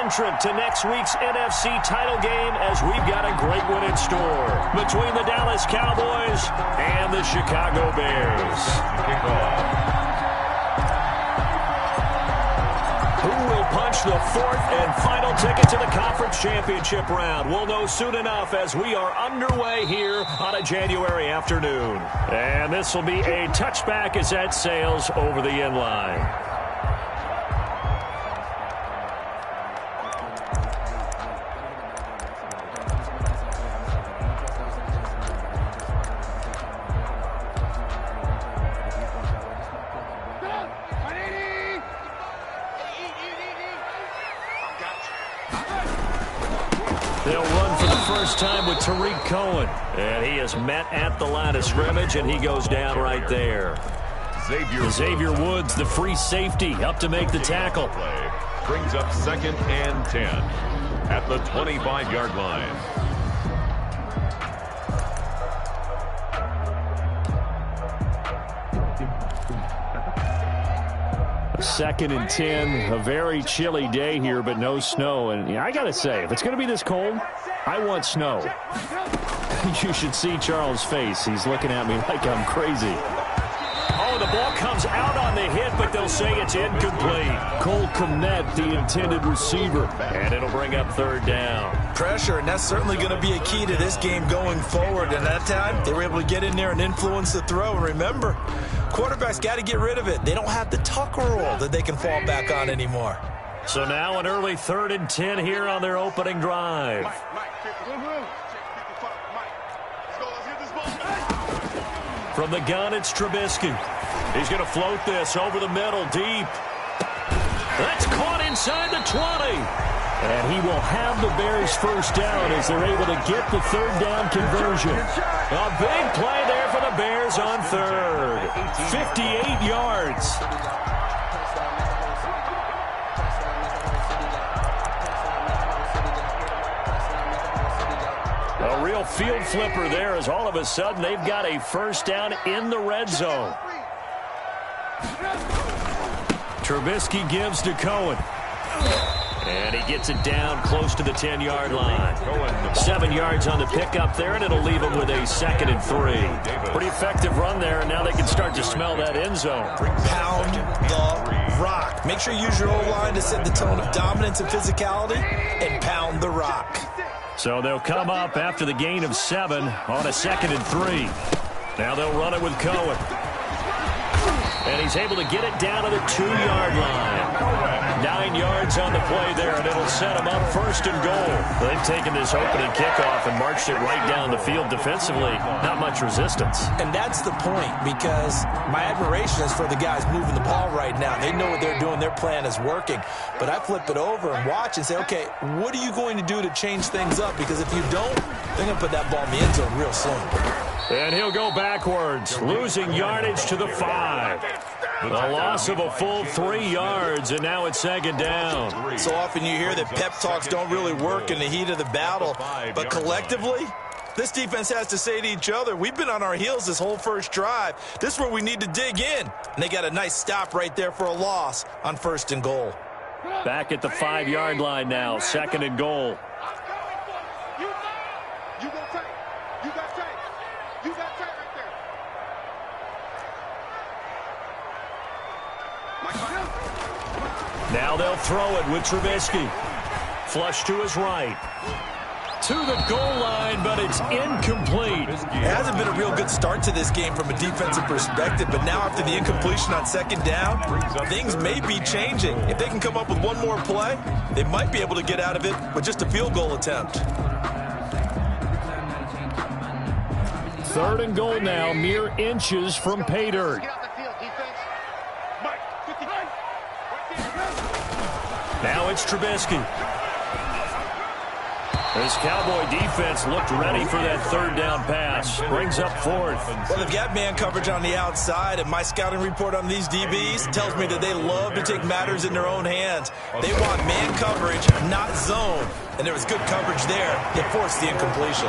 entrant to next week's NFC title game, as we've got a great one in store between the Dallas Cowboys and the Chicago Bears. Who will punch the fourth and final ticket to the conference championship round? We'll know soon enough as we are underway here on a January afternoon. And this will be a touchback as that sails over the end line. They'll run for the first time with Tariq Cohen. And he is met at the line of scrimmage, and he goes down right there. Xavier Woods, the free safety, up to make the tackle. Brings up 2nd and 10 at the 25-yard line. Second and 10, a very chilly day here, but no snow. And I got to say, if it's going to be this cold, I want snow. You should see Charles' face. He's looking at me like I'm crazy. Oh, the ball comes out on the hit, but they'll say it's incomplete. Cole Kmet, the intended receiver, and it'll bring up 3rd down. Pressure, and that's certainly going to be a key to this game going forward. And that time, they were able to get in there and influence the throw. And remember, quarterbacks got to get rid of it. They don't have the tuck roll that they can fall back on anymore. So now an early 3rd and 10 here on their opening drive. From the gun, it's Trubisky. He's going to float this over the middle, deep. That's caught inside the 20. And he will have the Bears first down as they're able to get the 3rd down conversion. A big play there for the Bears on 3rd. 58 yards. A real field flipper there, as all of a sudden they've got a first down in the red zone. Trubisky gives to Cohen. And he gets it down close to the 10-yard line. 7 yards on the pickup there, and it'll leave him with a 2nd and 3. Pretty effective run there, and now they can start to smell that end zone. Pound the rock. Make sure you use your O-line to set the tone of dominance and physicality, and pound the rock. So they'll come up after the gain of 7 on a 2nd and 3. Now they'll run it with Cohen. And he's able to get it down to the 2-yard line. 9 yards on the play there, and it'll set them up 1st and goal. They've taken this opening kickoff and marched it right down the field defensively. Not much resistance. And that's the point, because my admiration is for the guys moving the ball right now. They know what they're doing. Their plan is working. But I flip it over and watch and say, okay, what are you going to do to change things up? Because if you don't, they're going to put that ball in the end zone real soon. And he'll go backwards, losing yardage to the 5. A loss of a full 3 yards, and now it's 2nd down. So often you hear that pep talks don't really work in the heat of the battle, but collectively, this defense has to say to each other, we've been on our heels this whole first drive. This is where we need to dig in. And they got a nice stop right there for a loss on 1st and goal. Back at the 5-yard line now, 2nd and goal. Now they'll throw it with Trubisky. Flush to his right. To the goal line, but it's incomplete. It hasn't been a real good start to this game from a defensive perspective, but now after the incompletion on 2nd down, things may be changing. If they can come up with one more play, they might be able to get out of it with just a field goal attempt. 3rd and goal now, mere inches from pay dirt. Now it's Trubisky. This Cowboy defense looked ready for that 3rd down pass. Brings up 4th. Well, they've got man coverage on the outside, and my scouting report on these DBs tells me that they love to take matters in their own hands. They want man coverage, not zone. And there was good coverage there that forced the incompletion.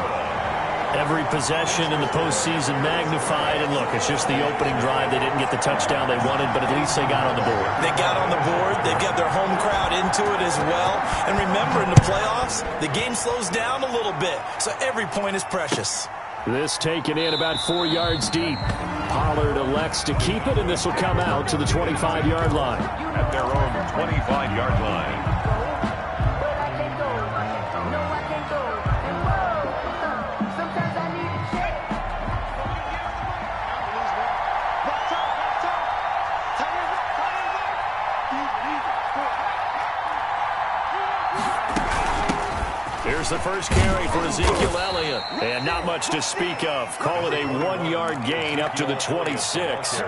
Every possession in the postseason magnified. And look, it's just the opening drive. They didn't get the touchdown they wanted, but at least they got on the board. They got on the board. They've got their home crowd into it as well. And remember, in the playoffs, the game slows down a little bit, so every point is precious. This taken in about 4 yards deep. Pollard elects to keep it, and this will come out to the 25-yard line. At their own 25-yard line. Here's the first carry for Ezekiel Elliott. And not much to speak of. Call it a 1-yard gain up to the 26.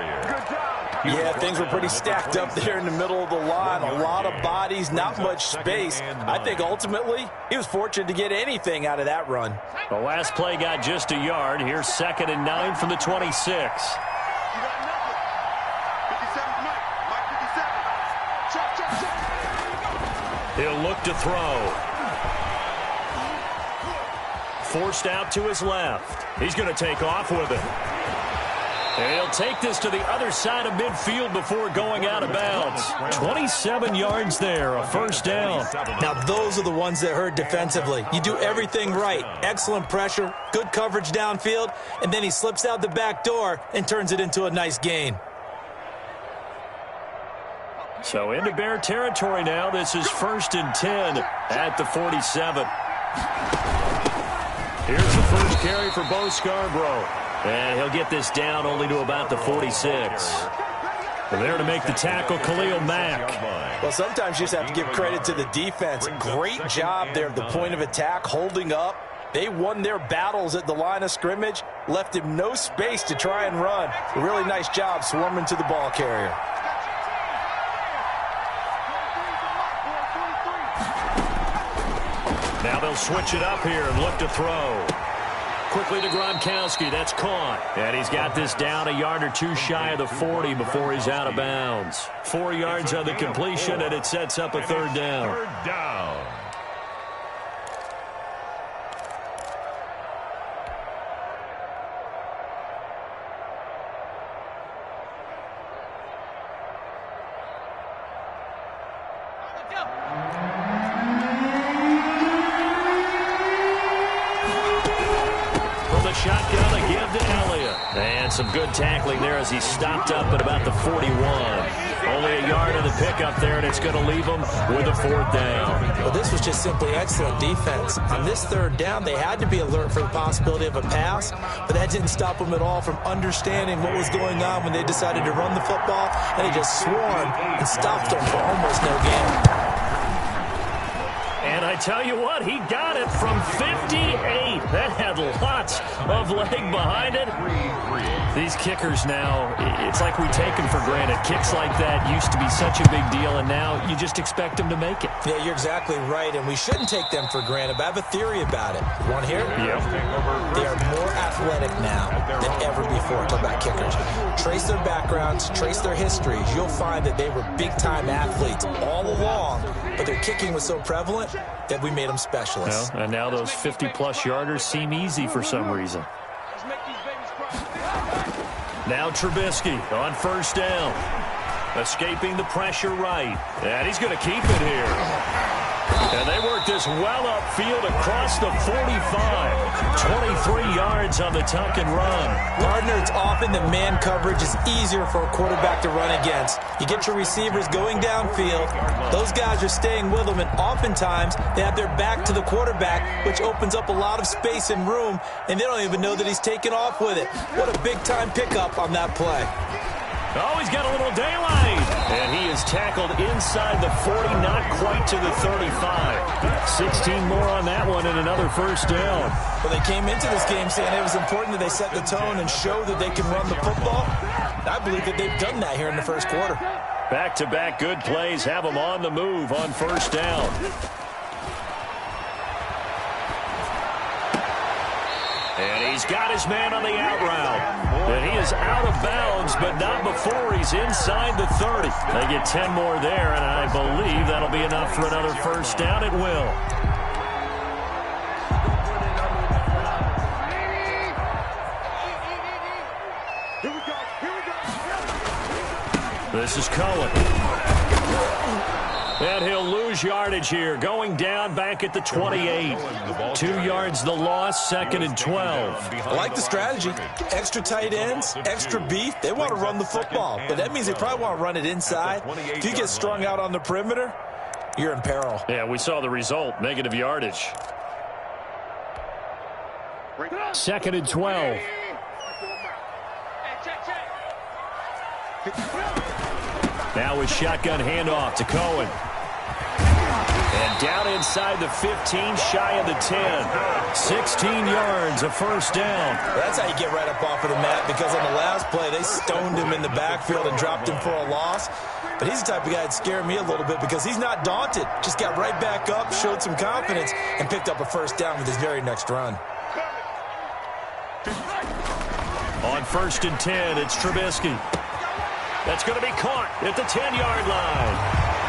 Yeah, things were pretty stacked up there in the middle of the line. A lot of bodies, not much space. I think ultimately he was fortunate to get anything out of that run. The last play got just a yard. Here's 2nd and 9 from the 26. He'll look to throw. Forced out to his left. He's going to take off with it. And he'll take this to the other side of midfield before going out of bounds. 27 yards there, a first down. Now, those are the ones that hurt defensively. You do everything right. Excellent pressure, good coverage downfield, and then he slips out the back door and turns it into a nice gain. So into Bear territory now. This is 1st and 10 at the 47. Here's the first carry for Bo Scarborough. And he'll get this down only to about the 46. There to make the tackle, Khalil Mack. Well, sometimes you just have to give credit to the defense. Great job there at the point of attack, holding up. They won their battles at the line of scrimmage, left him no space to try and run. A really nice job swarming to the ball carrier. Now they'll switch it up here and look to throw. Quickly to Gronkowski. That's caught. And he's got this down a yard or two shy of the 40 before he's out of bounds. 4 yards on the completion, and it sets up a third down. Third down. Shotgun again to Elliott. And some good tackling there as he stopped up at about the 41. Only a yard of the pickup there, and it's going to leave him with a fourth down. Well, this was just simply excellent defense. On this third down, they had to be alert for the possibility of a pass, but that didn't stop them at all from understanding what was going on when they decided to run the football, and they just swarmed and stopped them for almost no gain. And I tell you what, he got it from 58. That had lots of leg behind it. These kickers now, it's like we take them for granted. Kicks like that used to be such a big deal, and now you just expect them to make it. Yeah, you're exactly right, and we shouldn't take them for granted, but I have a theory about it. Want to hear it? Yeah. They are more athletic now than ever before. Talk about kickers. Trace their backgrounds, trace their histories. You'll find that they were big-time athletes all along, but their kicking was so prevalent that we made them specialists. Well, and now those 50-plus yarders seem easy for some reason. Now Trubisky on first down. Escaping the pressure right. And he's going to keep it here. And they work this well upfield across the 45. 23 yards on the tuck and run. Gardner, it's often that man coverage is easier for a quarterback to run against. You get your receivers going downfield. Those guys are staying with them, and oftentimes they have their back to the quarterback, which opens up a lot of space and room, and they don't even know that he's taken off with it. What a big-time pickup on that play. Oh, he's got a little daylight. And he is tackled inside the 40, not quite to the 35. 16 more on that one and another first down. Well, they came into this game saying it was important that they set the tone and show that they can run the football. I believe that they've done that here in the first quarter. Back-to-back good plays have them on the move on first down. And he's got his man on the out route. And he is out of bounds, but not before he's inside the 30. They get 10 more there, and I believe that'll be enough for another first down. It will. This is Cohen. And he'll lose yardage here, going down back at the 28. 2 yards the loss, 2nd and 12. I like the strategy. Extra tight ends, extra beef. They want to run the football, but that means they probably want to run it inside. If you get strung out on the perimeter, you're in peril. Yeah, we saw the result, negative yardage. 2nd and 12. Now with shotgun handoff to Cohen. And down inside the 15, shy of the 10. 16 yards, a first down. That's how you get right up off of the mat, because on the last play, they stoned him in the backfield and dropped him for a loss. But he's the type of guy that scared me a little bit because he's not daunted. Just got right back up, showed some confidence, and picked up a first down with his very next run. On 1st and 10, it's Trubisky. That's going to be caught at the 10-yard line.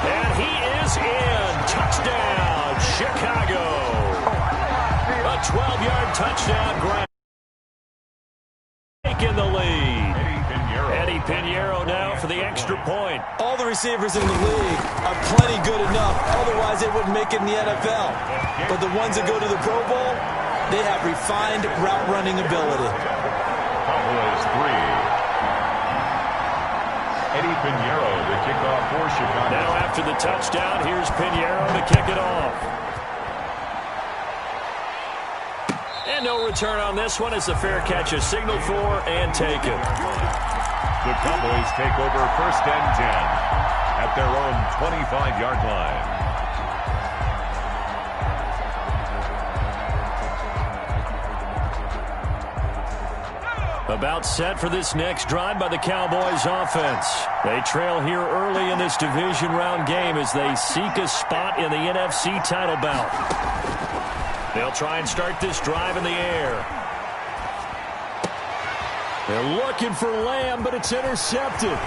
And he is in. Touchdown, Chicago. A 12-yard touchdown grab. Taking the lead. Eddie Pinheiro now for the extra point. All the receivers in the league are plenty good enough. Otherwise, they wouldn't make it in the NFL. But the ones that go to the Pro Bowl, they have refined route running ability. Cowboys 3. Eddie Pinheiro, the kickoff for Chicago. Now after the touchdown, here's Pinheiro to kick it off. And no return on this one. It's a fair catch, a signal for, and taken. The Cowboys take over 1st and 10 at their own 25-yard line. About set for this next drive by the Cowboys offense. They trail here early in this division round game as they seek a spot in the NFC title bout. They'll try and start this drive in the air. They're looking for Lamb, but it's intercepted.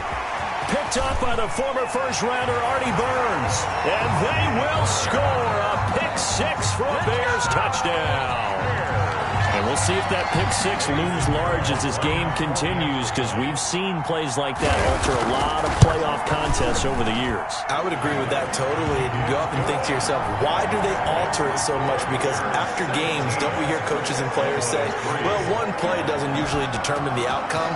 Picked up by the former first-rounder Artie Burns. And they will score a pick-6 for a Bears touchdown. And we'll see if that pick-6 looms large as this game continues, because we've seen plays like that alter a lot of playoff contests over the years. I would agree with that totally. And you often think to yourself, why do they alter it so much? Because after games, don't we hear coaches and players say, well, one play doesn't usually determine the outcome?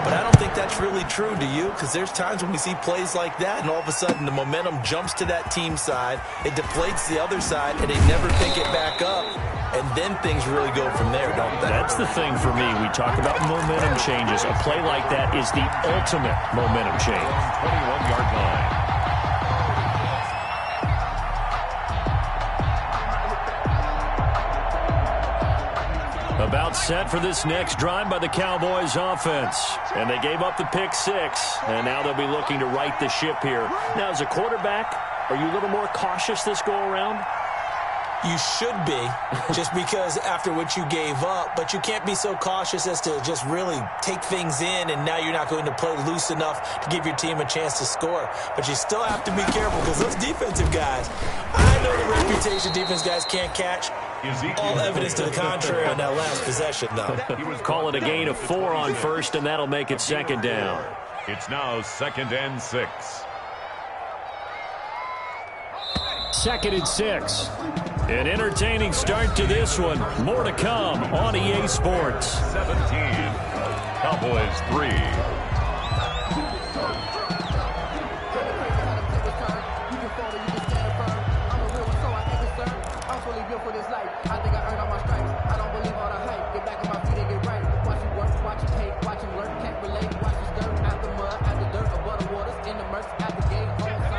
But I don't think that's really true, do you? Because there's times when we see plays like that, and all of a sudden the momentum jumps to that team side, it deflates the other side, and they never pick it back up. And then things really go from there, don't they? That's the thing for me. We talk about momentum changes. A play like that is the ultimate momentum change. 21-yard line. About set for this next drive by the Cowboys offense. And they gave up the pick-6, and now they'll be looking to right the ship here. Now, as a quarterback, are you a little more cautious this go-around? You should be, just because after what you gave up, but you can't be so cautious as to just really take things in, and now you're not going to play loose enough to give your team a chance to score. But you still have to be careful, because those defensive guys, I know the reputation defense guys can't catch. All evidence to the contrary on that last possession, though. Call it a gain of 4 on first, and that'll make it 2nd down. It's now 2nd and 6. 2nd and 6. An entertaining start to this one. More to come on EA Sports. 17. Cowboys 3.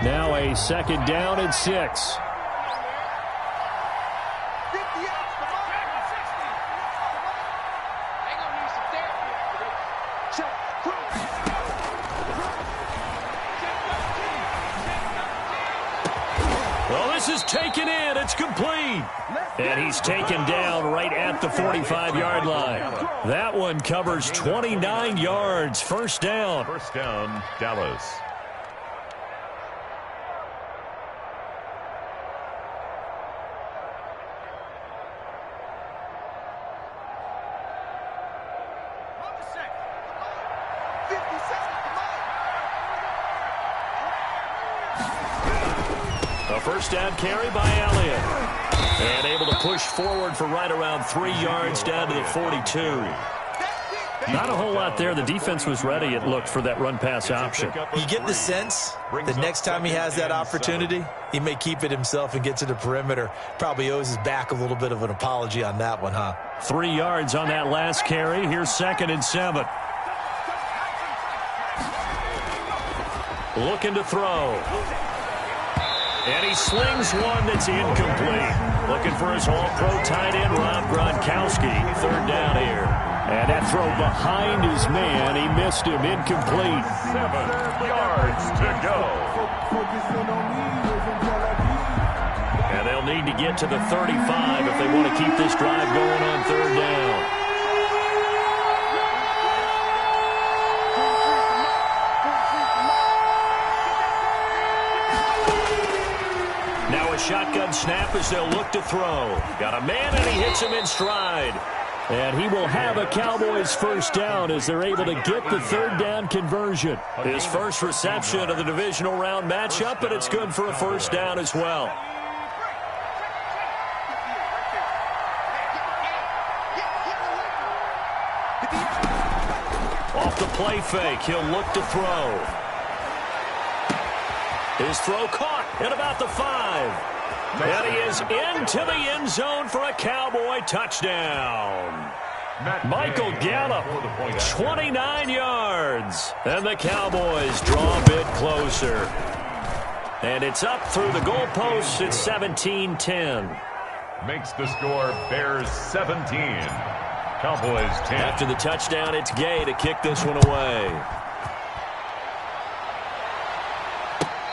Now a 2nd down and 6. Well, this is taken in. It's complete. And he's taken down right at the 45-yard line. That one covers 29 yards. First down. First down, Dallas. first down carry by Elliott. And able to push forward for right around 3 yards down to the 42. Not a whole lot there. The defense was ready, it looked, for that run-pass option. You get the sense that next time he has that opportunity, he may keep it himself and get to the perimeter. Probably owes his back a little bit of an apology on that one, huh? 3 yards on that last carry. Here's 2nd and 7. Looking to throw. And he slings one that's incomplete. Looking for his all-pro tight end, Rob Gronkowski. 3rd down here. And that throw behind his man. He missed him. Incomplete. 7 yards to go. And they'll need to get to the 35 if they want to keep this drive going on 3rd down. Now a shotgun snap as they'll look to throw. Got a man and he hits him in stride. And he will have a Cowboys first down as they're able to get the 3rd down conversion. His first reception of the divisional round matchup, and it's good for a first down as well. Off the play fake, he'll look to throw. His throw caught at about the 5. And he is into the end zone for a Cowboy touchdown. Michael Gallup, 29 yards. And the Cowboys draw a bit closer. And it's up through the goalposts. It's 17-10. Makes the score Bears 17. Cowboys 10. After the touchdown, it's Gay to kick this one away.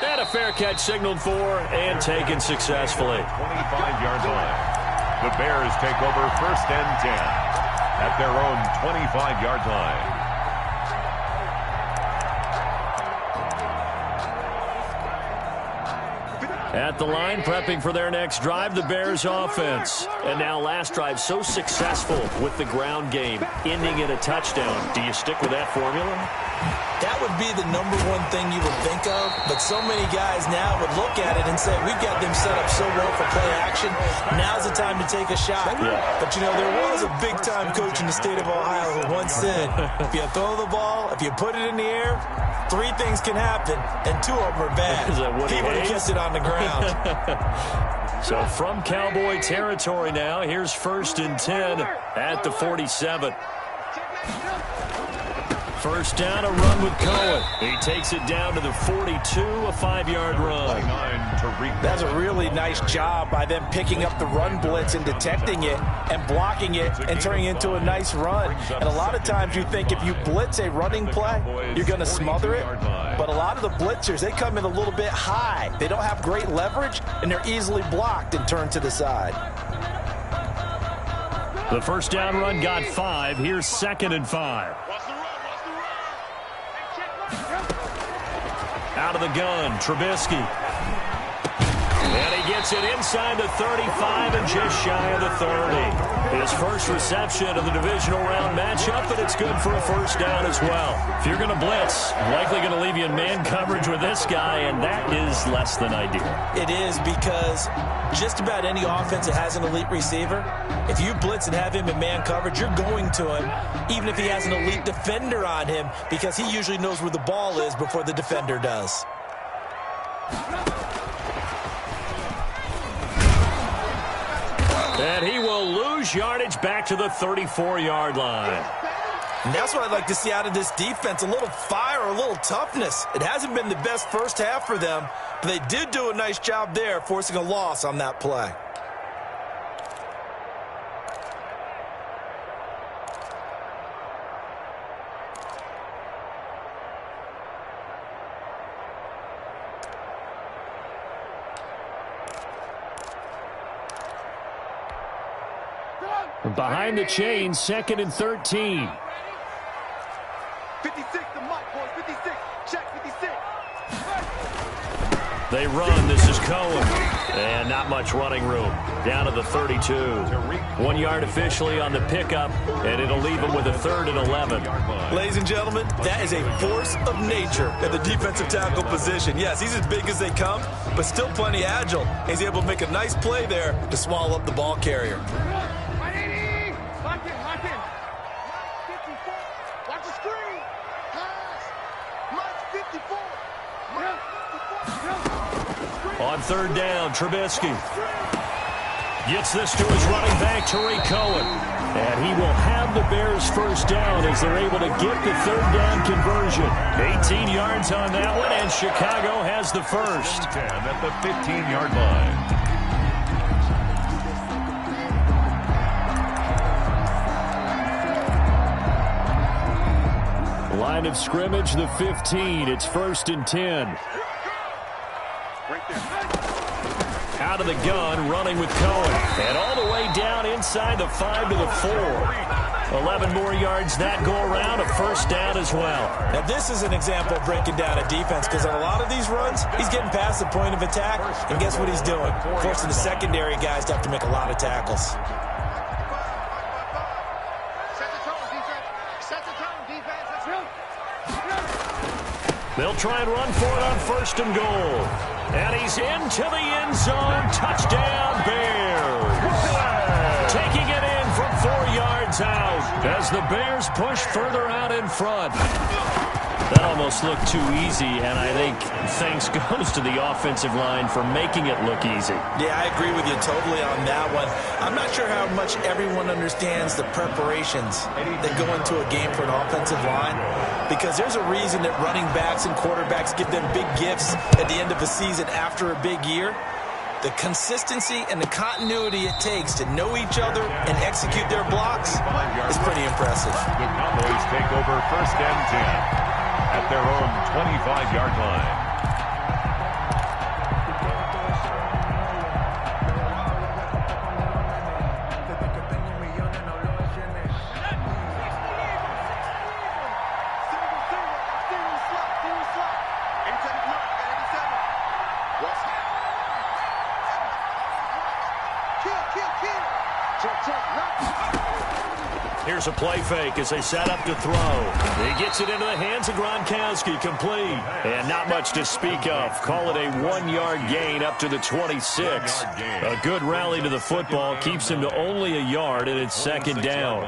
And a fair catch signaled for and taken successfully. 25-yard line. The Bears take over 1st and 10 at their own 25-yard line. At the line, prepping for their next drive, the Bears offense. And now last drive so successful with the ground game, ending in a touchdown. Do you stick with that formula? That would be the #1 thing you would think of, but so many guys now would look at it and say, we've got them set up so well for play action. Now's the time to take a shot. Yeah. But, you know, there was a big-time coach in the state of Ohio who once said, if you throw the ball, if you put it in the air, 3 things can happen, and 2 of them are bad. He would have kept it on the ground. So from Cowboy territory now, here's 1st and 10 at the 47. First down, a run with Cohen. He takes it down to the 42, a 5-yard run. That's a really nice job by them picking up the run blitz and detecting it and blocking it and turning it into a nice run. And a lot of times you think if you blitz a running play, you're going to smother it. But a lot of the blitzers, they come in a little bit high. They don't have great leverage, and they're easily blocked and turned to the side. The first down run got 5. Here's 2nd and 5. Out of the gun, Trubisky. And he gets it inside the 35 and just shy of the 30. His first reception of the divisional round matchup, but it's good for a first down as well. If you're going to blitz, likely going to leave you in man coverage with this guy, and that is less than ideal. It is, because just about any offense that has an elite receiver, if you blitz and have him in man coverage, you're going to him, even if he has an elite defender on him, because he usually knows where the ball is before the defender does. And he will lose yardage back to the 34-yard line. And that's what I'd like to see out of this defense, a little fire, a little toughness. It hasn't been the best first half for them, but they did do a nice job there, forcing a loss on that play. Behind the chains, 2nd and 13. 56, the mic, boys, 56. Check 56. They run. This is Cohen. And not much running room. Down to the 32. 1 yard officially on the pickup, and it'll leave him with a 3rd and 11. Ladies and gentlemen, that is a force of nature at the defensive tackle position. Yes, he's as big as they come, but still plenty agile. He's able to make a nice play there to swallow up the ball carrier. On 3rd down, Trubisky gets this to his running back, Tariq Cohen. And he will have the Bears' first down as they're able to get the 3rd down conversion. 18 yards on that one, and Chicago has the first. 10 at the 15-yard line. Line of scrimmage, the 15. It's 1st and 10. Out of the gun, running with Cohen. And all the way down inside the 5 to the 4. 11 more yards that go around, a first down as well. Now this is an example of breaking down a defense, because on a lot of these runs, he's getting past the point of attack, and guess what he's doing? Forcing the secondary guys to have to make a lot of tackles. They'll try and run for it on 1st and goal. And he's into the end zone. Touchdown, Bears. Taking it in from 4 yards out as the Bears push further out in front. That almost looked too easy, and I think thanks goes to the offensive line for making it look easy. Yeah, I agree with you totally on that one. I'm not sure how much everyone understands the preparations that go into a game for an offensive line, because there's a reason that running backs and quarterbacks give them big gifts at the end of a season after a big year. The consistency and the continuity it takes to know each other and execute their blocks is pretty impressive. The Cowboys take over 1st and 10 at their own 25-yard line. Here's a play fake as they set up to throw. He gets it into the hands of Gronkowski, complete. And not much to speak of. Call it a 1-yard gain up to the 26. A good rally to the football keeps him to only a yard, and it's 2nd down.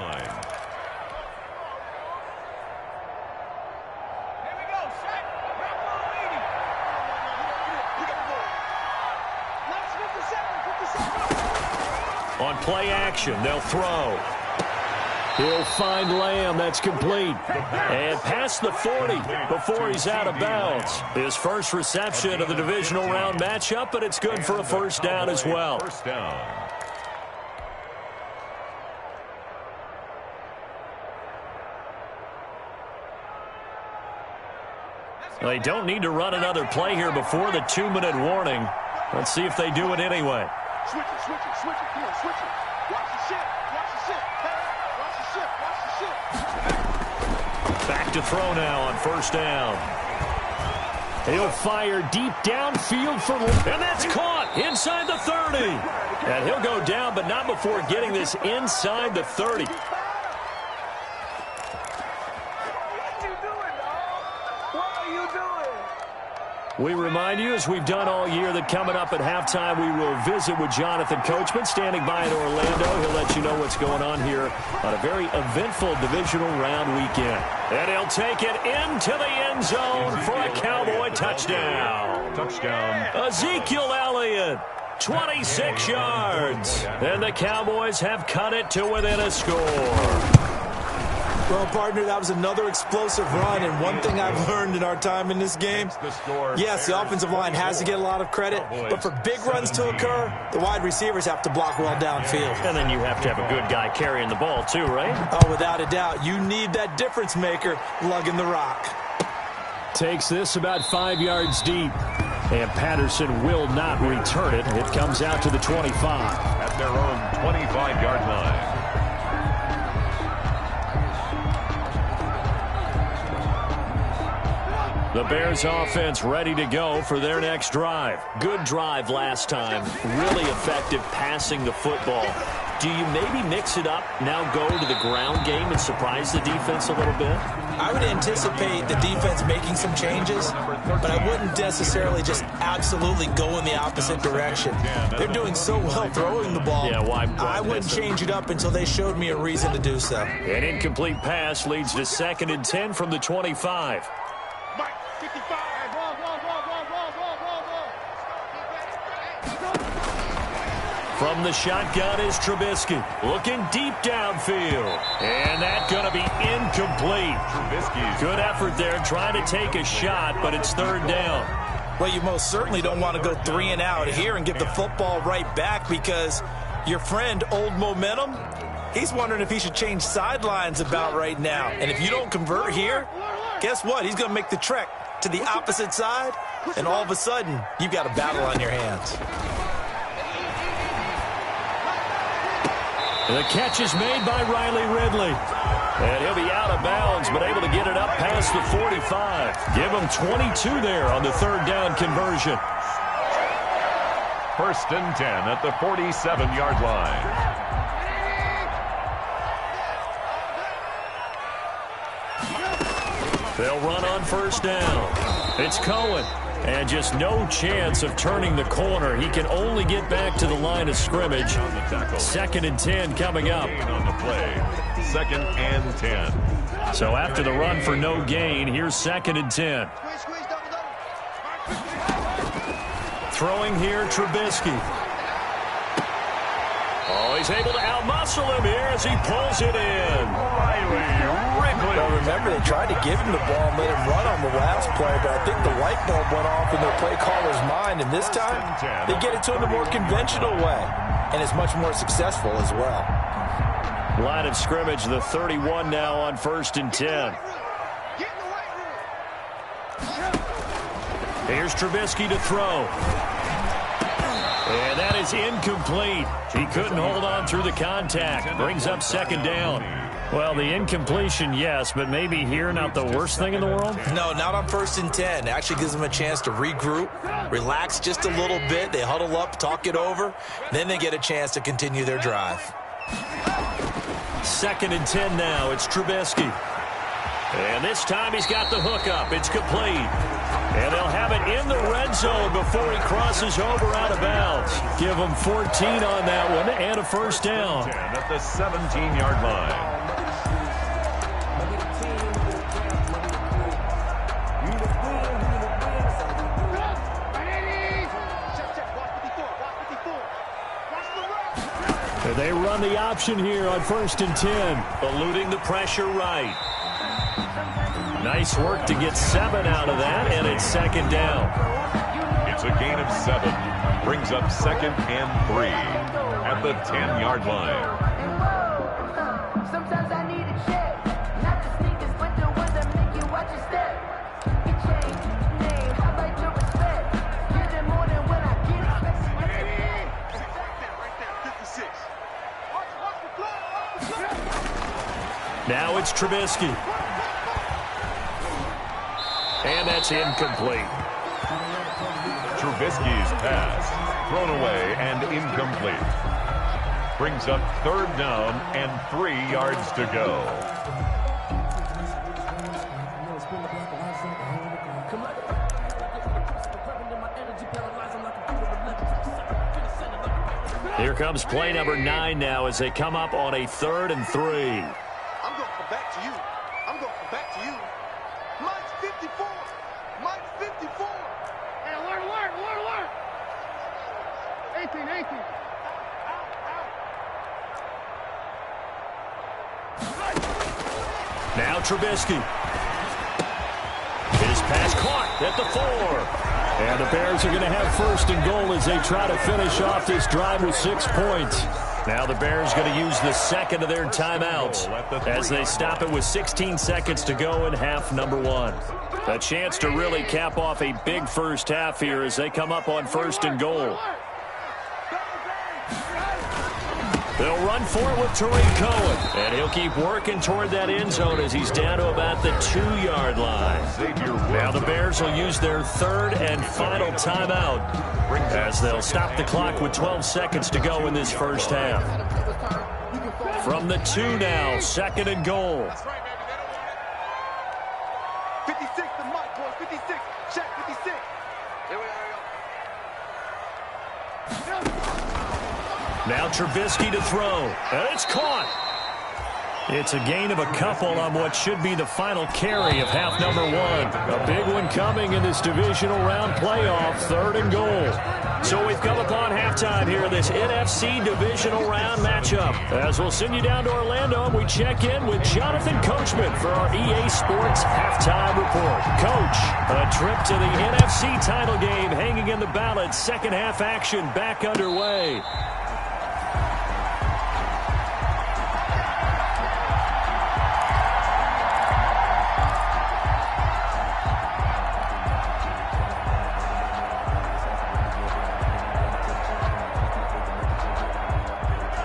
On play action, they'll throw. He'll find Lamb. That's complete. And past the 40 before he's out of bounds. His first reception of the divisional round matchup, but it's good for a first down as well. First down. They don't need to run another play here before the 2-minute warning. Let's see if they do it anyway. Switch it, switch it, switch it, come on, switch it. Watch the shit, watch the shit. Hey, watch the shit, watch the shit. Back to throw now on 1st down. He'll fire deep downfield for, and that's caught inside the 30. And he'll go down, but not before getting this inside the 30. What you doing, dog? What are you doing? We remind you, as we've done all year, that coming up at halftime, we will visit with Jonathan Coachman, standing by in Orlando. He'll let you know what's going on here on a very eventful divisional round weekend. And he'll take it into the end zone for a Cowboy touchdown. Touchdown. Ezekiel Elliott, 26 yards. And the Cowboys have cut it to within a score. Well, partner, that was another explosive run, and one thing I've learned in our time in this game, yes, the offensive line has to get a lot of credit, but for big runs to occur, the wide receivers have to block well downfield. And then you have to have a good guy carrying the ball too, right? Oh, without a doubt. You need that difference maker lugging the rock. Takes this about 5 yards deep, and Patterson will not return it. It comes out to the 25. At their own 25-yard line. The Bears offense ready to go for their next drive. Good drive last time. Really effective passing the football. Do you maybe mix it up, now go to the ground game and surprise the defense a little bit? I would anticipate the defense making some changes, but I wouldn't necessarily just absolutely go in the opposite direction. They're doing so well throwing the ball. Yeah, why I wouldn't change it up until they showed me a reason to do so. An incomplete pass leads to 2nd and 10 from the 25. Mike, 55. From the shotgun is Trubisky, looking deep downfield. And that's going to be incomplete. Trubisky's Good effort there, trying to take a shot, but it's 3rd down. Well, you most certainly don't want to go 3 and out here and give the football right back because your friend, Old Momentum, he's wondering if he should change sidelines about right now. And if you don't convert here, guess what? He's going to make the trek to the opposite side, and all of a sudden, you've got a battle on your hands. The catch is made by Riley Ridley. And he'll be out of bounds, but able to get it up past the 45. Give him 22 there on the 3rd down conversion. 1st and 10 at the 47-yard line. They'll run on 1st down. It's Cohen. And just no chance of turning the corner. He can only get back to the line of scrimmage. 2nd and 10 coming up. On the play. 2nd and 10. So after the run for no gain, here's 2nd and 10. Throwing here, Trubisky. Oh, he's able to outmuscle him here as he pulls it in. Well, remember, they tried to give him the ball and let him run on the last play, but I think the light bulb went off in their play caller's mind, and this time they get it to him the more conventional way, and it's much more successful as well. Line of scrimmage, the 31 now on 1st and 10. Here's Trubisky to throw. And that is incomplete. He couldn't hold on through the contact. Brings up 2nd down. Well, the incompletion, yes, but maybe here not the worst thing in the world? No, not on 1st and 10. Actually gives them a chance to regroup, relax just a little bit. They huddle up, talk it over. Then they get a chance to continue their drive. 2nd and 10 now. It's Trubisky. And this time he's got the hook up. It's complete. And they'll have it in the red zone before he crosses over out of bounds. Give him 14 on that one and a 1st down. At the 17-yard line. They run the option here on 1st and 10. Eluding the pressure right. Nice work to get 7 out of that, and it's 2nd down. It's a gain of 7. Brings up 2nd and 3 at the 10-yard line. Sometimes I need a check, not the sneakers, but the ones that make you watch your step. You change name, I like your respect. Get it more than when I get it. Right there, 56. Watch the play. Now it's Trubisky. And that's incomplete. Trubisky's pass thrown away and incomplete. Brings up 3rd down and 3 yards to go. Here comes play number 9 now as they come up on a 3rd and 3. I'm going to come back to you. I'm going to come back to you. Mike's 54. Mike's 54. Hey, alert. 18. Now Trubisky. His pass caught at the 4. And the Bears are going to have 1st and goal as they try to finish off this drive with 6 points. Now the Bears going to use the 2nd of their timeouts as they stop it with 16 seconds to go in half number 1. A chance to really cap off a big 1st half here as they come up on 1st and goal. They'll run for it with Tariq Cohen. And he'll keep working toward that end zone as he's down to about the 2-yard line. Now the Bears will use their third and final timeout as they'll stop the clock with 12 seconds to go in this first half. From the 2 now, 2nd and goal. 56 to Mike, boys. 56. Check 56. Here we are. Now Trubisky to throw. And it's caught. It's a gain of a couple on what should be the final carry of half number 1. A big one coming in this divisional round playoff, 3rd and goal. So we've come upon halftime here in this NFC divisional round matchup. As we'll send you down to Orlando, and we check in with Jonathan Coachman for our EA Sports halftime report. Coach, a trip to the NFC title game hanging in the balance. Second half action back underway.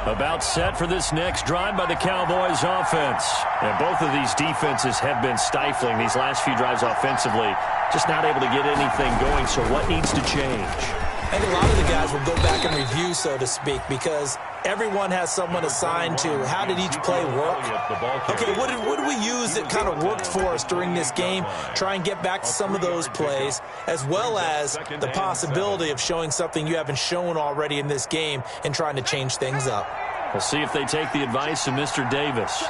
About set for this next drive by the Cowboys offense. And both of these defenses have been stifling these last few drives offensively. Just not able to get anything going, so what needs to change? I think a lot of the guys will go back and review, so to speak, because everyone has someone assigned to how did each play work. Okay, what did we use that kind of worked for us during this game? Try and get back to some of those plays, as well as the possibility of showing something you haven't shown already in this game and trying to change things up. We'll see if they take the advice of Mr. Davis.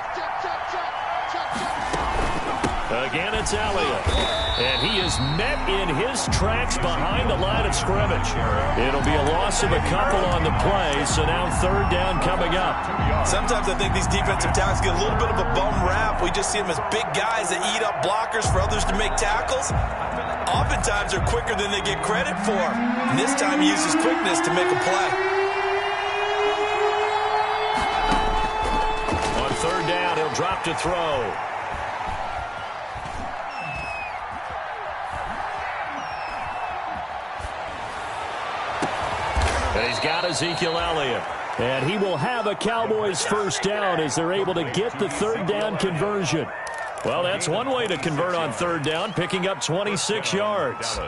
Again, it's Elliott. And he is met in his tracks behind the line of scrimmage. It'll be a loss of a couple on the play, so now 3rd down coming up. Sometimes I think these defensive tackles get a little bit of a bum rap. We just see them as big guys that eat up blockers for others to make tackles. Oftentimes they're quicker than they get credit for. And this time he uses quickness to make a play. On 3rd down, he'll drop to throw. And he's got Ezekiel Elliott. And he will have a Cowboys first down as they're able to get the 3rd down conversion. Well, that's one way to convert on 3rd down, picking up 26 yards.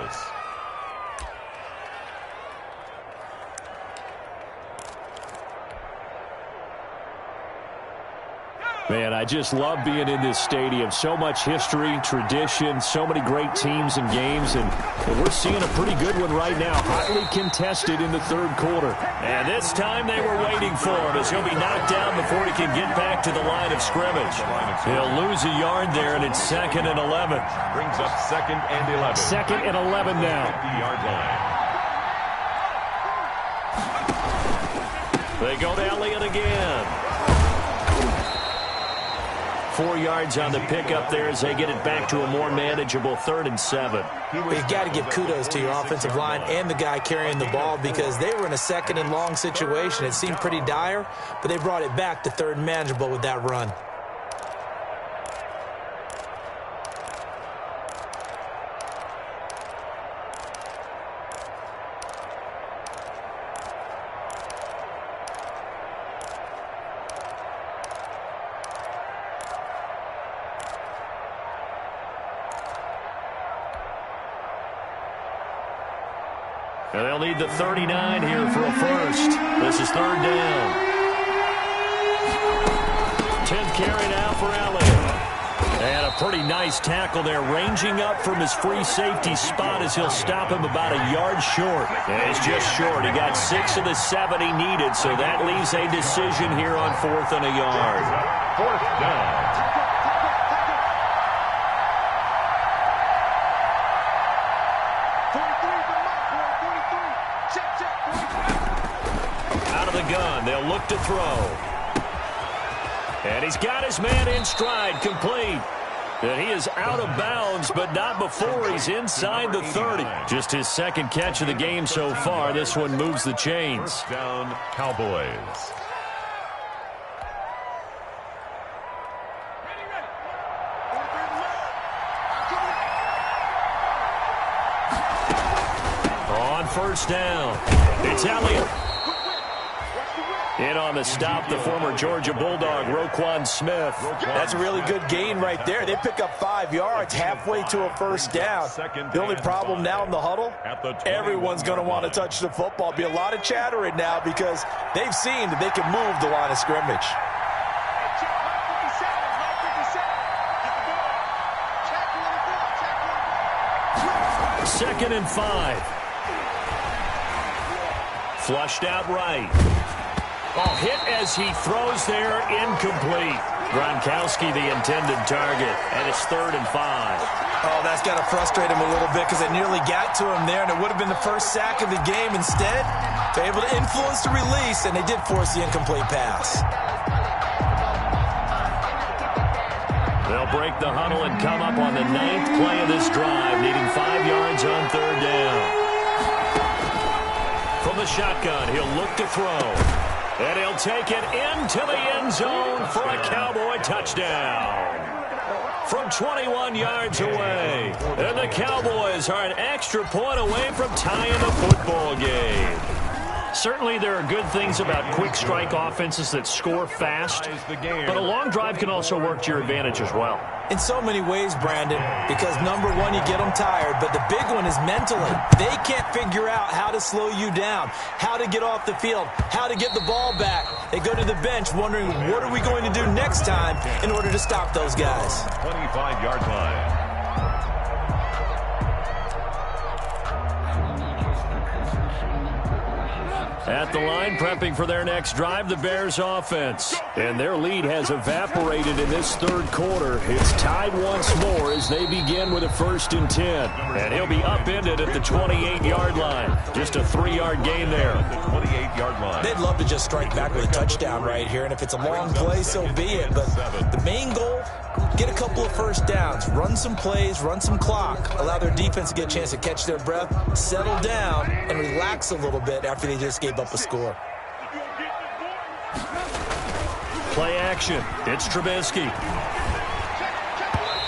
Man, I just love being in this stadium. So much history, tradition, so many great teams and games, and we're seeing a pretty good one right now. Hotly contested in the 3rd quarter. And this time they were waiting for him as he'll be knocked down before he can get back to the line of scrimmage. He'll lose a yard there, and it's 2nd and 11. Brings up 2nd and 11. 2nd and 11 now. 50-yard line. They go to Elliott again. 4 yards on the pickup there as they get it back to a more manageable 3rd and 7. You've got to give kudos to your offensive line and the guy carrying the ball because they were in a 2nd and long situation. It seemed pretty dire, but they brought it back to 3rd and manageable with that run. And they'll need the 39 here for a first. This is 3rd down. 10th carry now for Elliott. And a pretty nice tackle there, ranging up from his free safety spot as he'll stop him about a yard short. And he's just short. He got 6 of the 7 he needed, so that leaves a decision here on 4th and a yard. 4th down. They'll look to throw. And he's got his man in stride, complete. And he is out of bounds, but not before he's inside the 30. Just his 2nd catch of the game so far. This one moves the chains. First down, Cowboys. On 1st down, it's Elliott. In on the stop, the former Georgia Bulldog, Roquan Smith. That's a really good gain right there. They pick up 5 yards halfway to a first down. The only problem now in the huddle, everyone's going to want to touch the football. Be a lot of chatter right now because they've seen that they can move the line of scrimmage. Second and 5. Flushed out right. Oh, hit as he throws there, incomplete. Gronkowski, the intended target, and it's 3rd and 5. Oh, that's got to frustrate him a little bit because it nearly got to him there, and it would have been the first sack of the game. Instead, they're able to influence the release, and they did force the incomplete pass. They'll break the huddle and come up on the 9th play of this drive, needing 5 yards on 3rd down. From the shotgun, he'll look to throw. And he'll take it into the end zone for a Cowboy touchdown. From 21 yards away. And the Cowboys are an extra point away from tying the football game. Certainly there are good things about quick strike offenses that score fast, but a long drive can also work to your advantage as well. In so many ways, Brandon, because number one, you get them tired, but the big one is mentally. They can't figure out how to slow you down, how to get off the field, how to get the ball back. They go to the bench wondering, what are we going to do next time in order to stop those guys? 25-yard line. At the line, prepping for their next drive, the Bears offense. And their lead has evaporated in this 3rd quarter. It's tied once more as they begin with a 1st and 10. And he'll be upended at the 28-yard line. Just a 3-yard gain there. The 28-yard line. They'd love to just strike back with a touchdown right here, and if it's a long play, so be it. But the main goal, get a couple of first downs, run some plays, run some clock, allow their defense to get a chance to catch their breath, settle down, and relax a little bit after they just gave up a score. Play action. It's Trubisky.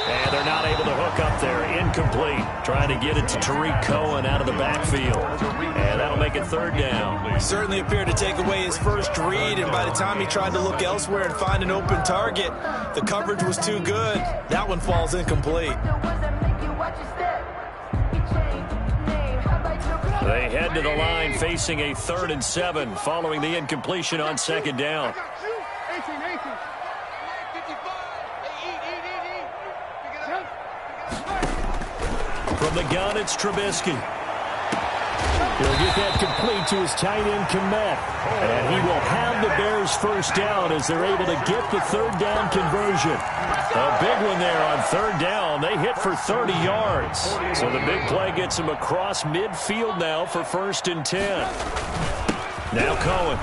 And they're not able to hook up there. Incomplete. Trying to get it to Tariq Cohen out of the backfield. And that'll make it 3rd down. Certainly appeared to take away his first read, and by the time he tried to look elsewhere and find an open target, the coverage was too good. That one falls incomplete. They head to the line facing a 3rd and 7 following the incompletion on 2nd down. From the gun, it's Trubisky. He'll get that complete to his tight end, Kmet. And he will have the Bears' first down as they're able to get the 3rd down conversion. A big one there on 3rd down. They hit for 30 yards. So the big play gets him across midfield now for 1st and 10. Now Cohen.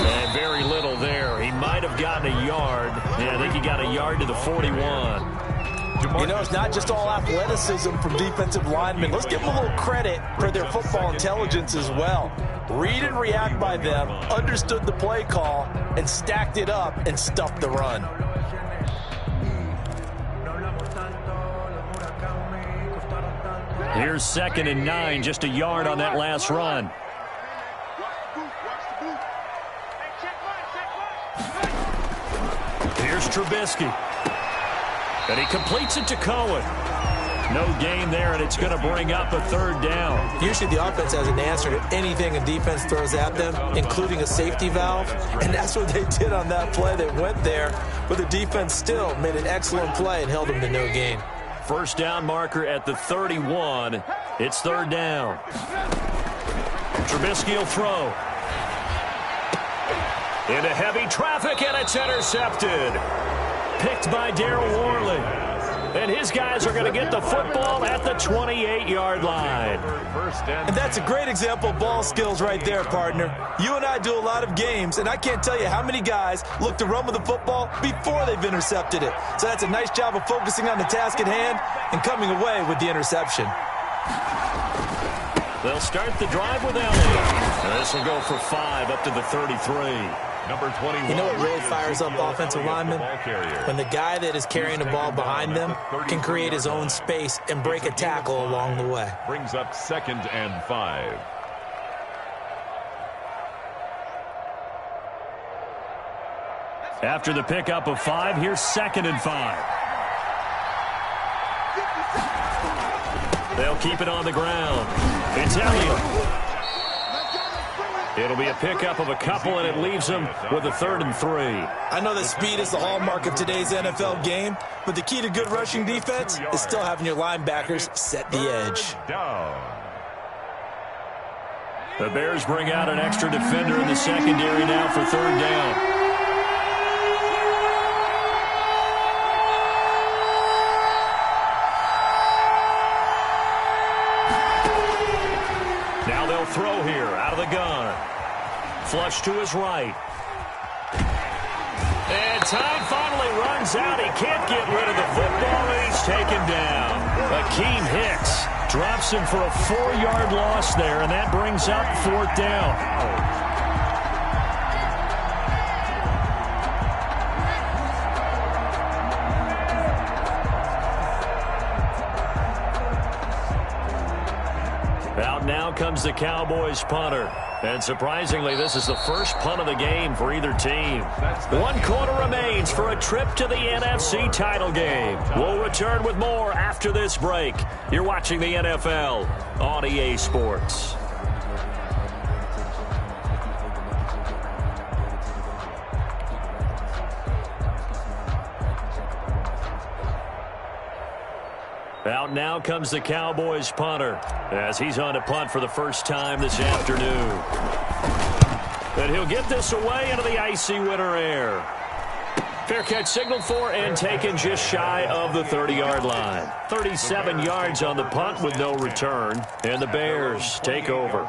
And very little there. He might have gotten a yard. Yeah, I think he got a yard to the 41. You know, it's not just all athleticism from defensive linemen. Let's give them a little credit for their football intelligence as well. Read and react by them, understood the play call, and stacked it up and stuffed the run. Here's 2nd and 9, just a yard on that last run. Here's Trubisky. And he completes it to Cohen. No gain there, and it's going to bring up a 3rd down. Usually the offense has an answer to anything a defense throws at them, including a safety valve. And that's what they did on that play. They went there, but the defense still made an excellent play and held them to no gain. 1st down marker at the 31. It's 3rd down. Trubisky will throw. Into heavy traffic, and it's intercepted. Picked by Darryl Worley. And his guys are going to get the football at the 28-yard line. And that's a great example of ball skills right there, partner. You and I do a lot of games, and I can't tell you how many guys look to run with the football before they've intercepted it. So that's a nice job of focusing on the task at hand and coming away with the interception. They'll start the drive with Elliott. This will go for 5 up to the 33. Number 21. You know what really fires up offensive linemen? When the guy that is carrying the ball behind them can create his own space and break a tackle along the way. Brings up 2nd and 5. After the pickup of 5, here's 2nd and 5. They'll keep it on the ground. It's Elliott. It'll be a pickup of a couple, and it leaves them with a 3rd and 3. I know that speed is the hallmark of today's NFL game, but the key to good rushing defense is still having your linebackers set the edge. The Bears bring out an extra defender in the secondary now for 3rd down. Now they'll throw here out of the gun. Flush to his right. And time finally runs out. He can't get rid of the football, and he's taken down. Akeem Hicks drops him for a 4-yard loss there, and that brings up 4th down. Out now comes the Cowboys punter. And surprisingly, this is the first punt of the game for either team. 1 quarter remains for a trip to the NFC title game. We'll return with more after this break. You're watching the NFL on EA Sports. Out now comes the Cowboys punter as he's on to punt for the first time this afternoon. And he'll get this away into the icy winter air. Fair catch signaled for and taken just shy of the 30-yard line. 37 yards on the punt with no return. And the Bears take over.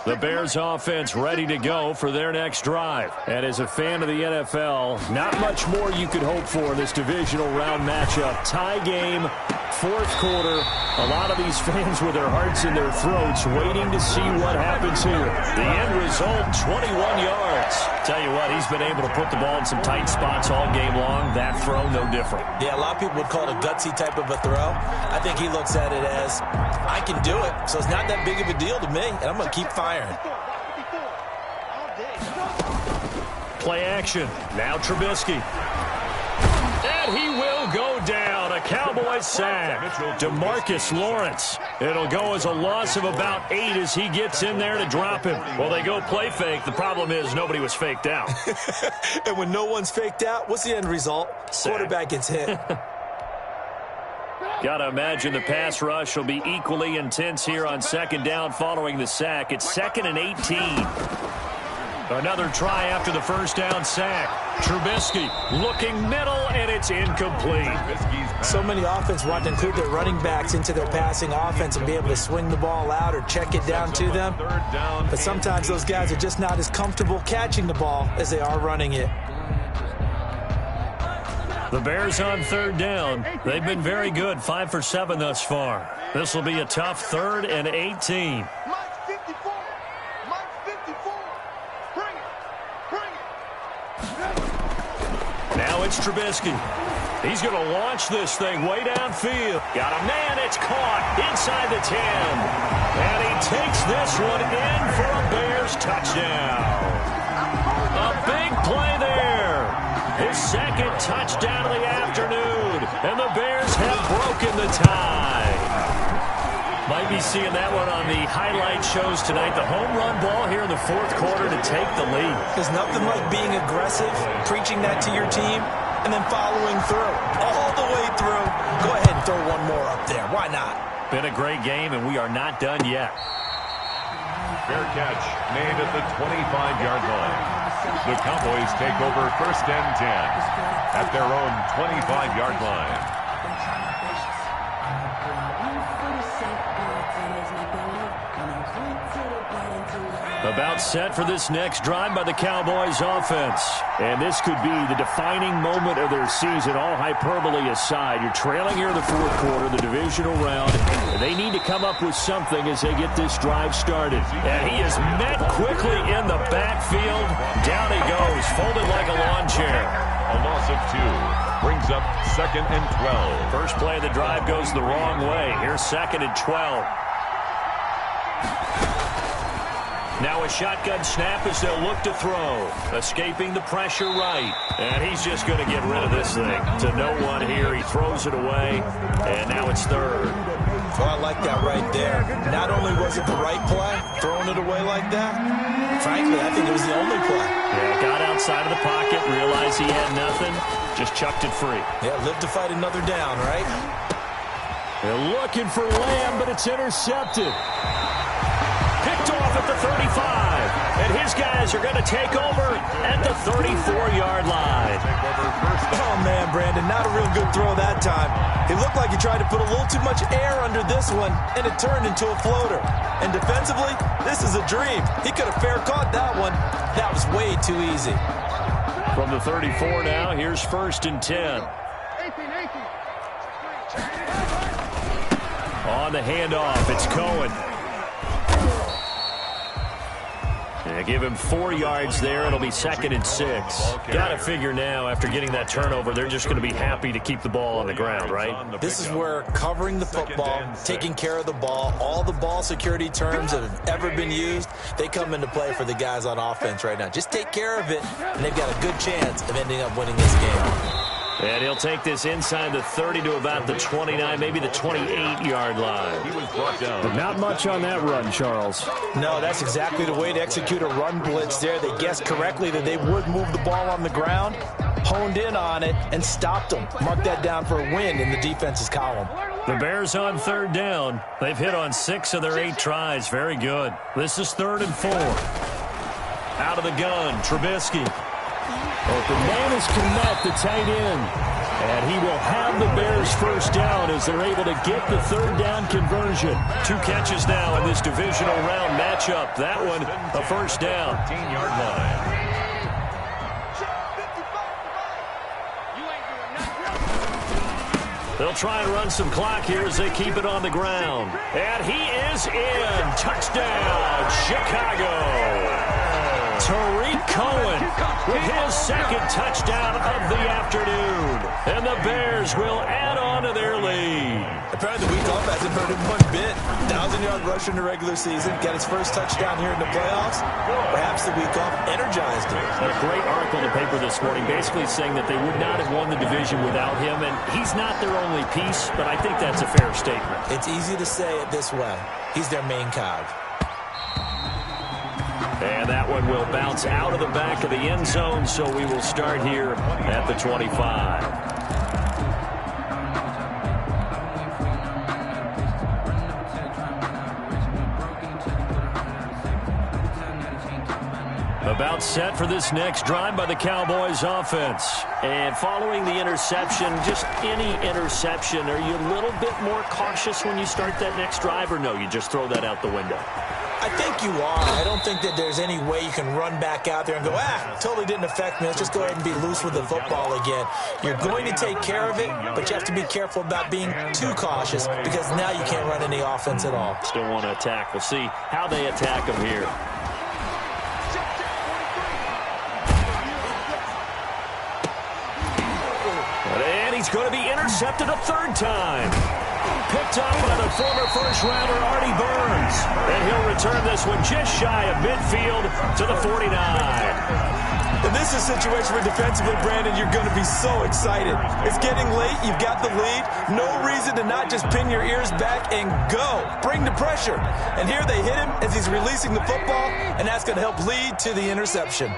The Bears offense ready to go for their next drive. And as a fan of the NFL, not much more you could hope for in this divisional round matchup. Tie game, 4th quarter. A lot of these fans with their hearts in their throats waiting to see what happens here. The end result, 21 yards. Tell you what, he's been able to put the ball in some tight spots all game long. That throw, no different. Yeah, a lot of people would call it a gutsy type of a throw. I think he looks at it as, I can do it, so it's not that big of a deal to me, and I'm going to keep firing. Play action. Now Trubisky. And he will go down. A Cowboys sack. DeMarcus Lawrence. It'll go as a loss of about 8 as he gets in there to drop him. Well, they go play fake. The problem is nobody was faked out. And when no one's faked out, what's the end result? Sack. Quarterback gets hit. Got to imagine the pass rush will be equally intense here on 2nd down following the sack. It's 2nd and 18. Another try after the first down sack. Trubisky looking middle, and it's incomplete. So many offense want to include their running backs into their passing offense and be able to swing the ball out or check it down to them. But sometimes those guys are just not as comfortable catching the ball as they are running it. The Bears on 3rd down. They've been very good, 5 for 7 thus far. This will be a tough 3rd and 18. Now it's Trubisky. He's going to launch this thing way downfield. Got a man. It's caught inside the 10. And he takes this one in for a Bears touchdown. A big play there. His 2nd touchdown of the afternoon. And the Bears have broken the tie. Might be seeing that one on the highlight shows tonight. The home run ball here in the 4th quarter to take the lead. There's nothing like being aggressive, preaching that to your team, and then following through. All the way through. Go ahead and throw one more up there. Why not? Been a great game, and we are not done yet. Fair catch made at the 25-yard line. The Cowboys take over 1st and 10 at their own 25-yard line. About set for this next drive by the Cowboys offense. And this could be the defining moment of their season, all hyperbole aside. You're trailing here in the 4th quarter, the divisional round. And they need to come up with something as they get this drive started. And he is met quickly in the backfield. Down he goes, folded like a lawn chair. A loss of 2 brings up 2nd and 12. First play of the drive goes the wrong way. Here's 2nd and 12. Now a shotgun snap as they'll look to throw. Escaping the pressure right. And he's just going to get rid of this thing. To no one here. He throws it away. And now it's 3rd. Well, I like that right there. Not only was it the right play, throwing it away like that, frankly, I think it was the only play. Yeah, got outside of the pocket, realized he had nothing, just chucked it free. Yeah, live to fight another down, right? They're looking for Lamb, but it's intercepted. Picked off at the 35. And his guys are going to take over at the 34-yard line. Oh, man, Brandon, not a real good throw that time. It looked like he tried to put a little too much air under this one, and it turned into a floater. And defensively, this is a dream. He could have fair caught that one. That was way too easy. From the 34 now, here's 1st and 10. On the handoff, it's Cohen. Yeah, give him 4 yards there. It'll be 2nd and 6. Got to figure now, after getting that turnover, they're just going to be happy to keep the ball on the ground, right? This is where covering the football, taking care of the ball, all the ball security terms that have ever been used, they come into play for the guys on offense right now. Just take care of it, and they've got a good chance of ending up winning this game. And he'll take this inside the 30 to about the 29, maybe the 28-yard line. He was brought down. But not much on that run, Charles. No, that's exactly the way to execute a run blitz there. They guessed correctly that they would move the ball on the ground, honed in on it, and stopped them. Mark that down for a win in the defense's column. The Bears on 3rd down. They've hit on 6 of their 8 tries. Very good. This is 3rd and 4. Out of the gun, Trubisky. Open man is Kmet, the tight end. And he will have the Bears first down as they're able to get the 3rd down conversion. 2 catches now in this divisional round matchup. That one, a first down. 15-yard line. They'll try and run some clock here as they keep it on the ground. And he is in. Touchdown, Chicago. Tariq Cohen with his 2nd touchdown of the afternoon. And the Bears will add on to their lead. Apparently the week off hasn't hurt him one bit. 1,000-yard rush in the regular season. Got his first touchdown here in the playoffs. Perhaps the week off energized him. A great article in the paper this morning basically saying that they would not have won the division without him. And he's not their only piece, but I think that's a fair statement. It's easy to say it this way. He's their main cog. And that one will bounce out of the back of the end zone, so we will start here at the 25. About set for this next drive by the Cowboys offense. And following the interception, just any interception, are you a little bit more cautious when you start that next drive, or no, you just throw that out the window? I think you are. I don't think that there's any way you can run back out there and go, totally didn't affect me. Let's just go ahead and be loose with the football again. You're going to take care of it, but you have to be careful about being too cautious because now you can't run any offense at all. Still want to attack. We'll see how they attack them here. And he's going to be intercepted a 3rd time. Picked up by the former first-rounder Artie Burns. And he'll return this one just shy of midfield to the 49. And this is a situation where defensively, Brandon, you're going to be so excited. It's getting late. You've got the lead. No reason to not just pin your ears back and go. Bring the pressure. And here they hit him as he's releasing the football, and that's going to help lead to the interception.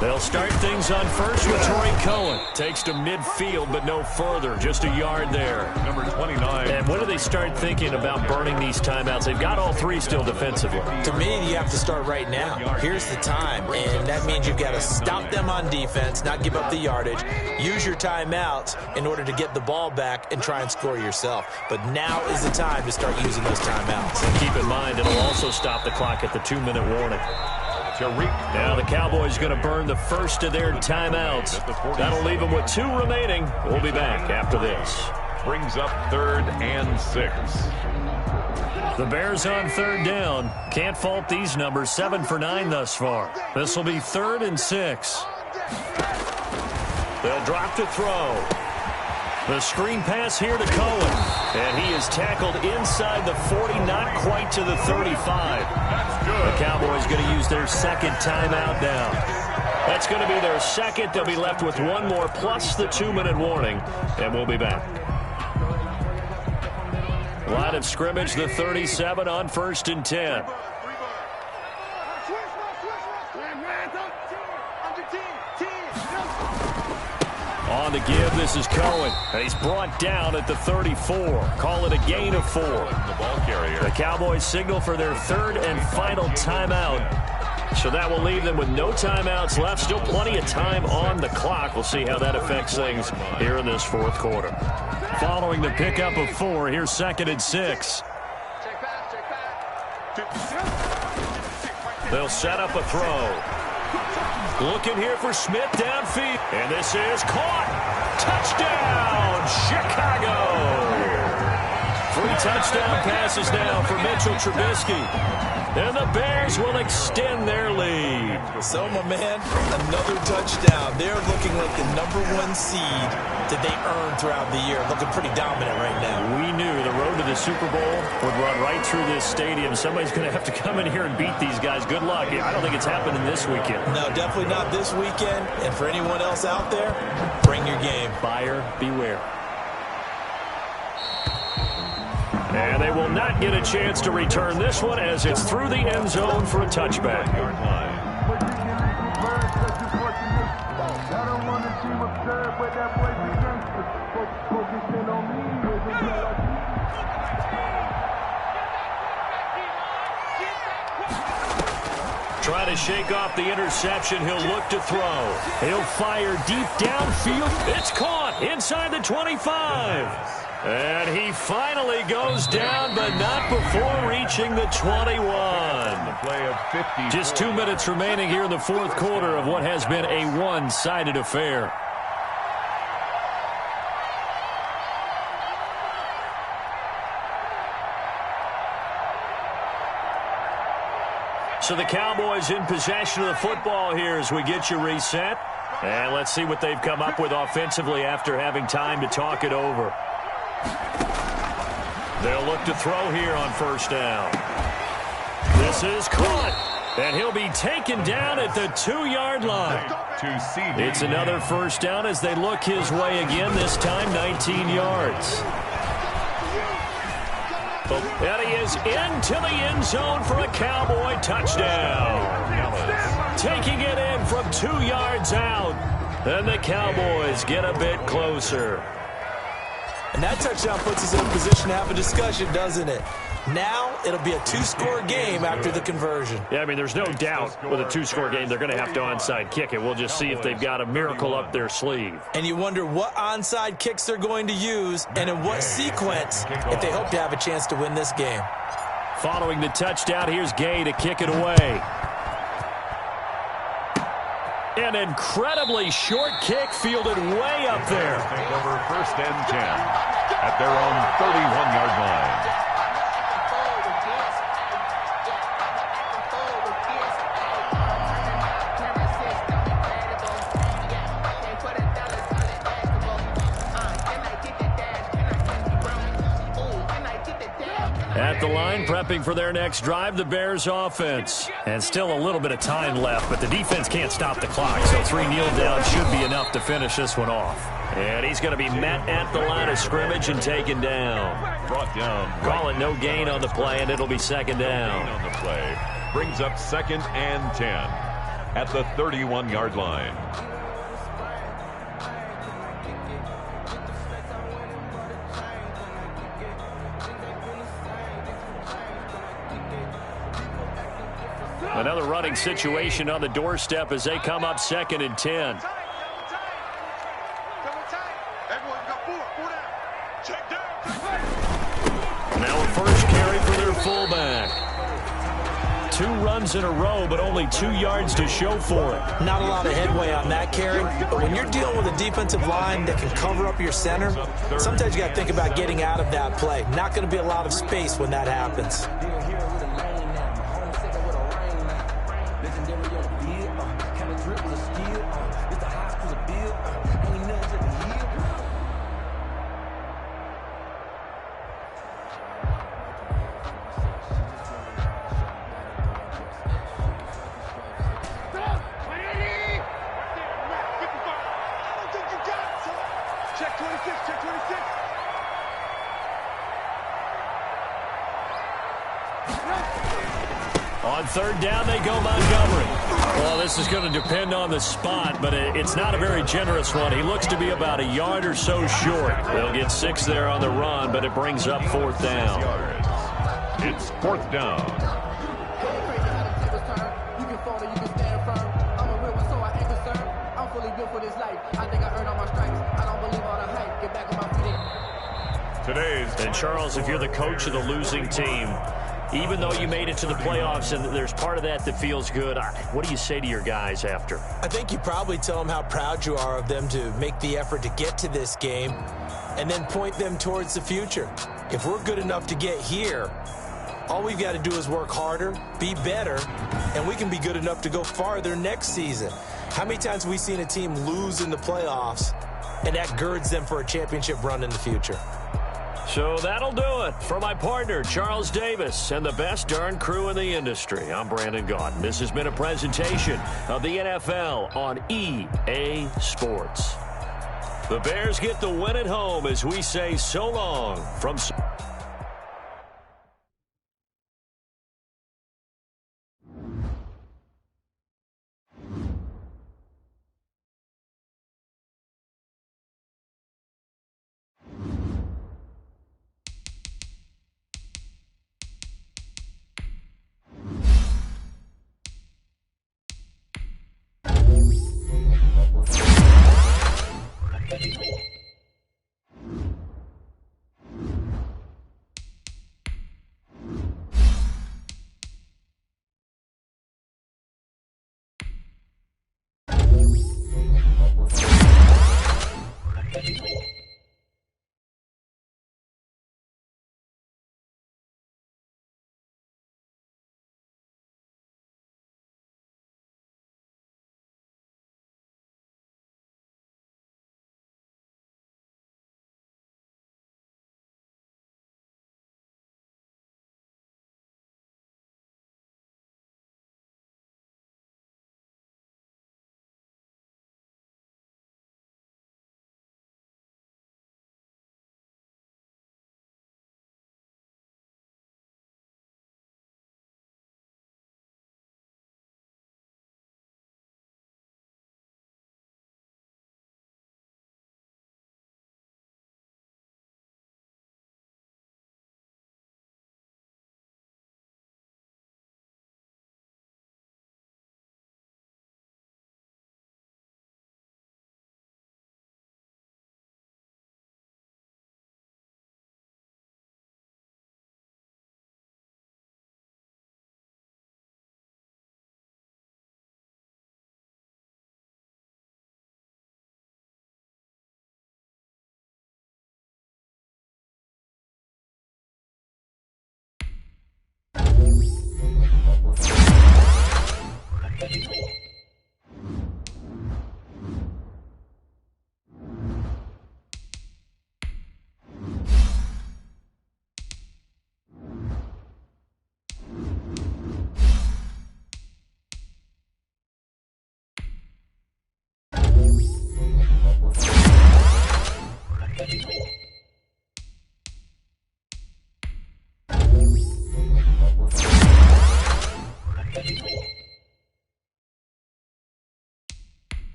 They'll start things on first with Tariq Cohen. Takes to midfield, but no further. Just a yard there. Number 29. And when do they start thinking about burning these timeouts? They've got all 3 still defensively. To me, you have to start right now. Here's the time, and that means you've got to stop them on defense, not give up the yardage, use your timeouts in order to get the ball back and try and score yourself. But now is the time to start using those timeouts. And keep in mind, it'll also stop the clock at the 2-minute warning. Now the Cowboys going to burn the first of their timeouts. That'll leave them with 2 remaining. We'll be back after this. Brings up 3rd and 6. The Bears on third down. Can't fault these numbers. 7 for 9 thus far. This will be 3rd and 6. They'll drop to throw. The screen pass here to Cohen. And he is tackled inside the 40, not quite to the 35. The Cowboys going to use their second timeout now. That's going to be their second. They'll be left with one more plus the 2-minute warning. And we'll be back. Line of scrimmage, the 37 on 1st and 10. On the give, this is Cohen. He's brought down at the 34. Call it a gain of 4. The ball carrier. The Cowboys signal for their 3rd and final timeout. So that will leave them with no timeouts left. Still plenty of time on the clock. We'll see how that affects things here in this 4th quarter. Following the pickup of 4, here's 2nd and 6. They'll set up a throw. Looking here for Smith downfield. And this is caught. Touchdown, Chicago. 3 touchdown passes now for Mitchell Trubisky. And the Bears will extend their lead. So, my man, another touchdown. They're looking like the #1 seed that they earned throughout the year. Looking pretty dominant right now. We knew the road to the Super Bowl would run right through this stadium. Somebody's going to have to come in here and beat these guys. Good luck. I don't think it's happening this weekend. No, definitely not this weekend. And for anyone else out there, bring your game. Buyer beware. And they will not get a chance to return this one as it's through the end zone for a touchback. Try to shake off the interception. He'll look to throw. He'll fire deep downfield. It's caught inside the 25. And he finally goes down, but not before reaching the 21. Just 2 minutes remaining here in the 4th quarter of what has been a one-sided affair. So the Cowboys in possession of the football here as we get you reset. And let's see what they've come up with offensively after having time to talk it over. They'll look to throw here on 1st down. This is caught. And he'll be taken down at the 2-yard line. It's another 1st down as they look his way again, this time 19 yards. And he is into the end zone for a Cowboy touchdown. Taking it in from 2 yards out. And the Cowboys get a bit closer. And that touchdown puts us in a position to have a discussion, doesn't it? Now it'll be a 2-score game after the conversion. Yeah, I mean, there's no doubt with a 2-score game they're going to have to onside kick it. We'll just see if they've got a miracle up their sleeve. And you wonder what onside kicks they're going to use and in what sequence if they hope to have a chance to win this game. Following the touchdown, here's Gay to kick it away. An incredibly short kick fielded way up there. Take over 1st and 10 at their own 31-yard line. At the line, prepping for their next drive, the Bears offense. And still a little bit of time left, but the defense can't stop the clock, so 3 kneel downs should be enough to finish this one off. And he's going to be met at the line of scrimmage and taken down. Brought down. Call it no gain on the play, and it'll be 2nd down. On the play. Brings up 2nd and 10 at the 31-yard line. Another running situation on the doorstep as they come up 2nd and 10. Now a first carry for their fullback. 2 runs in a row, but only 2 yards to show for it. Not a lot of headway on that carry, but when you're dealing with a defensive line that can cover up your center, sometimes you got to think about getting out of that play. Not going to be a lot of space when that happens. Check 26, check 26. On 3rd down, they go Montgomery. Well, this is going to depend on the spot, but it's not a very generous one. He looks to be about a yard or so short. They'll get 6 there on the run, but it brings up 4th down. It's 4th down. And Charles, if you're the coach of the losing team, even though you made it to the playoffs and there's part of that feels good, what do you say to your guys after? I think you probably tell them how proud you are of them to make the effort to get to this game and then point them towards the future. If we're good enough to get here, all we've got to do is work harder, be better, and we can be good enough to go farther next season. How many times have we seen a team lose in the playoffs, and that girds them for a championship run in the future? So that'll do it. For my partner, Charles Davis, and the best darn crew in the industry, I'm Brandon Gaudin. This has been a presentation of the NFL on EA Sports. The Bears get the win at home as we say so long from...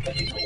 Thank you.